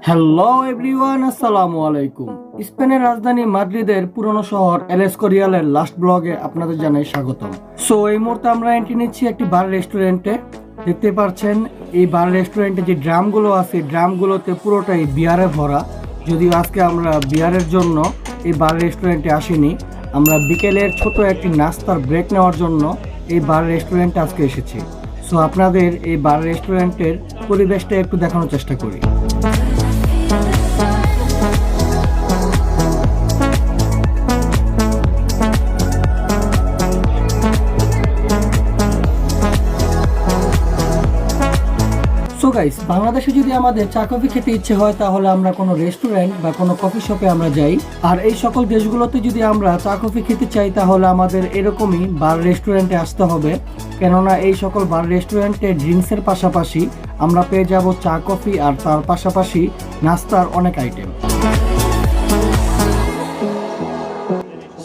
Hello everyone, আসসালামু আলাইকুম। স্পেনের রাজধানী মাদ্রিদের পুরনো শহর এল এসকোরিয়ালের লাস্ট ব্লগে আপনাদের জানাই স্বাগতম। সো এই মুহূর্তে আমরা এন্ট্রি নিচ্ছি একটি বার রেস্টুরেন্টে। দেখতে পাচ্ছেন এই বার রেস্টুরেন্টে যে ড্রামগুলো আছে, ড্রামগুলোতে পুরোটাই বিয়ারে ভরা। যদিও আজকে আমরা বিয়ারের জন্য এই বার রেস্টুরেন্টে আসিনি, আমরা বিকেলের ছোট একটি নাস্তার ব্রেক নেওয়ার জন্য এই বার রেস্টুরেন্টে আজকে এসেছি। সো আপনাদের এই বার রেস্টুরেন্টের পরিবেশটা একটু দেখানোর চেষ্টা করি। সো গাইস, বাংলাদেশে যদি আমাদের চা কফি খেতে ইচ্ছে হয় তাহলে আমরা কোনো রেস্টুরেন্ট বা কোনো কফি শপে আমরা যাই, আর এই সকল দেশগুলোতে যদি আমরা চা কফি খেতে চাই তাহলে আমাদের এরকমই বার রেস্টুরেন্টে আসতে হবে। কেননা এই সকল বার রেস্টুরেন্টে ড্রিঙ্কসের পাশাপাশি আমরা পেয়ে যাব চা কফি, আর তার পাশাপাশি নাস্তার অনেক আইটেম।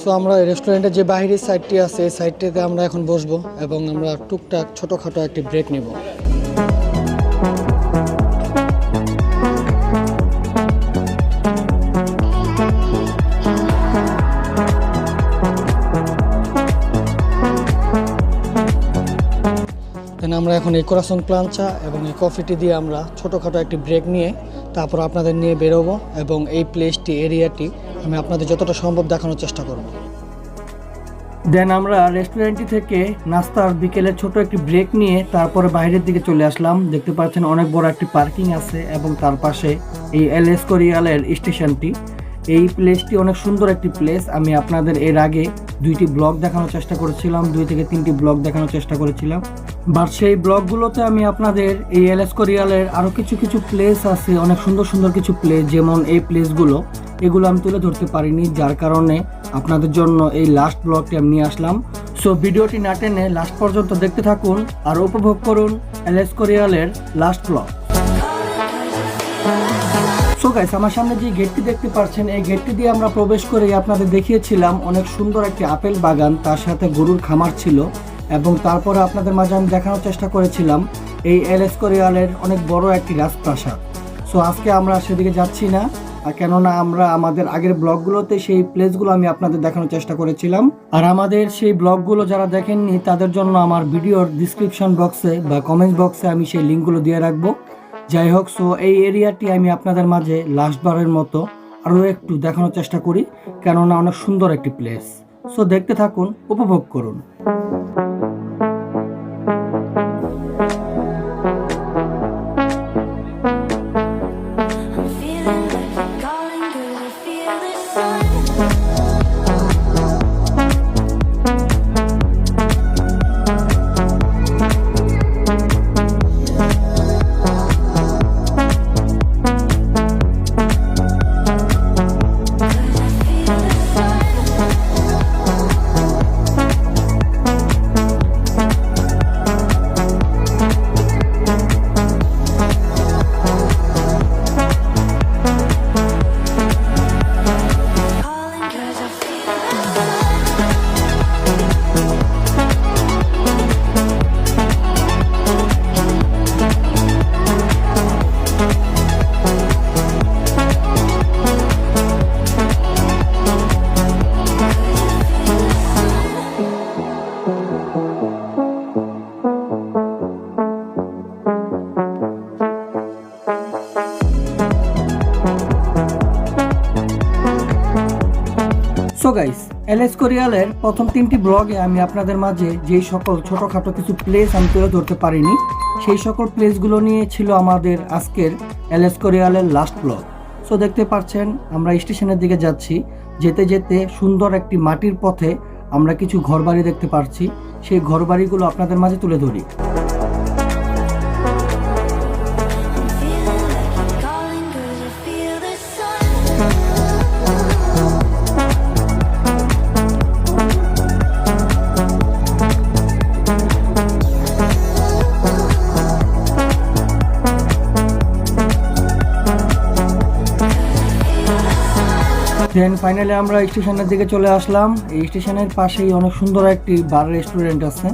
সো আমরা রেস্টুরেন্টের যে বাইরের সাইডটি আছে এই সাইডটিতে আমরা এখন বসবো এবং আমরা টুকটাক ছোটোখাটো একটি ব্রেক নিব। আমরা এখন এই কোরাসন প্লাঞ্চা এবং এই কফিটি দিয়ে আমরা ছোটোখাটো একটি ব্রেক নিয়ে তারপর আপনাদের নিয়ে বেরোবো এবং এই প্লেসটি এরিয়াটি আমি আপনাদের যতটা সম্ভব দেখানোর চেষ্টা করব। দেন আমরা রেস্টুরেন্টটি থেকে নাস্তার বিকেলের ছোট একটি ব্রেক নিয়ে তারপরে বাইরের দিকে চলে আসলাম। দেখতে পাচ্ছেন অনেক বড় একটি পার্কিং আছে এবং তার পাশে এই এল এসকোরিয়ালের স্টেশনটি। এই প্লেসটি অনেক সুন্দর একটি প্লেস। আমি আপনাদের এর আগে 2টি ব্লগ দেখানোর চেষ্টা করেছিলাম, 2 থেকে 3টি ব্লগ দেখানোর চেষ্টা করেছিলাম, বাট সেই ব্লগগুলোতে আমি আপনাদের এই এল এসকোরিয়ালের আরও কিছু প্লেস আছে, অনেক সুন্দর সুন্দর কিছু প্লেস, যেমন এই প্লেসগুলো, এগুলো আমি তুলে ধরতে পারিনি, যার কারণে আপনাদের জন্য এই লাস্ট ব্লগটি আমি নিয়ে আসলাম। সো ভিডিওটি না টেনে লাস্ট পর্যন্ত দেখতে থাকুন আর উপভোগ করুন এল এসকোরিয়ালের লাস্ট ব্লগ। সো গাইস, আমার সামনে যে গেটটি দেখতে পাচ্ছেন এই গেটটি দিয়ে আমরা প্রবেশ করে আপনাদের দেখিয়েছিলাম অনেক সুন্দর একটি আপেল বাগান, তার সাথে গরুর খামার ছিল, এবং তারপরে আপনাদের মাঝে আমি দেখানোর চেষ্টা করেছিলাম এই এল এসকোরিয়ালের অনেক বড় একটি রাজপ্রাসাদ। সো আজকে আমরা সেদিকে যাচ্ছি না, কেননা আমরা আমাদের আগের ব্লগগুলোতে সেই প্লেসগুলো আমি আপনাদের দেখানোর চেষ্টা করেছিলাম, আর আমাদের সেই ব্লগগুলো যারা দেখেননি তাদের জন্য আমার ভিডিওর ডিসক্রিপশন বক্সে বা কমেন্ট বক্সে আমি সেই লিঙ্কগুলো দিয়ে রাখবো। যাই হোক, সো এই এরিয়াটি আমি আপনাদের মাঝে লাস্টবারের মতো আরও একটু দেখানোর চেষ্টা করি, কেননা অনেক সুন্দর একটি প্লেস। সো দেখতে থাকুন, উপভোগ করুন। সো গাইস, এল এসকোরিয়ালের প্রথম 3টি ব্লগে আমি আপনাদের মাঝে যেই সকল ছোটোখাটো কিছু প্লেস আমি তুলে ধরতে পারিনি, সেই সকল প্লেসগুলো নিয়ে ছিল আমাদের আজকের এল এসকোরিয়ালের লাস্ট ব্লগ। সো দেখতে পাচ্ছেন আমরা স্টেশনের দিকে যাচ্ছি, যেতে যেতে সুন্দর একটি মাটির পথে আমরা কিছু ঘরবাড়ি দেখতে পাচ্ছি, সেই ঘরবাড়িগুলো আপনাদের মাঝে তুলে ধরি। দেন ফাইনালি আমরা স্টেশনের দিকে চলে আসলাম। এই স্টেশনের পাশেই অনেক সুন্দর একটি বার রেস্টুরেন্ট আছে।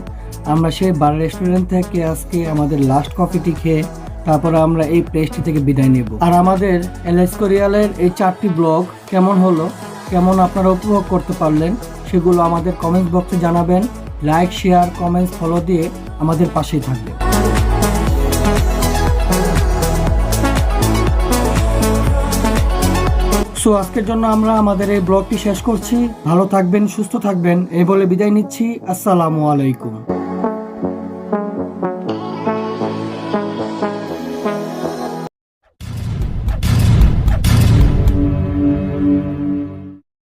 আমরা সেই বার রেস্টুরেন্ট থেকে আজকে আমাদের লাস্ট কফিটি খেয়ে তারপরে আমরা এই প্লেসটি থেকে বিদায় নেব। আর আমাদের এলএস কোরিয়ালের এই 4টি ব্লগ কেমন হলো, কেমন আপনারা উপভোগ করতে পারলেন, সেগুলো আমাদের কমেন্ট বক্সে জানাবেন। লাইক, শেয়ার, কমেন্টস, ফলো দিয়ে আমাদের পাশেই থাকবেন। সো আজকের জন্য আমরা আমাদের এই ব্লগটি শেষ করছি। ভালো থাকবেন, সুস্থ থাকবেন এই বলে বিদায় নিচ্ছি। আসসালামু আলাইকুম।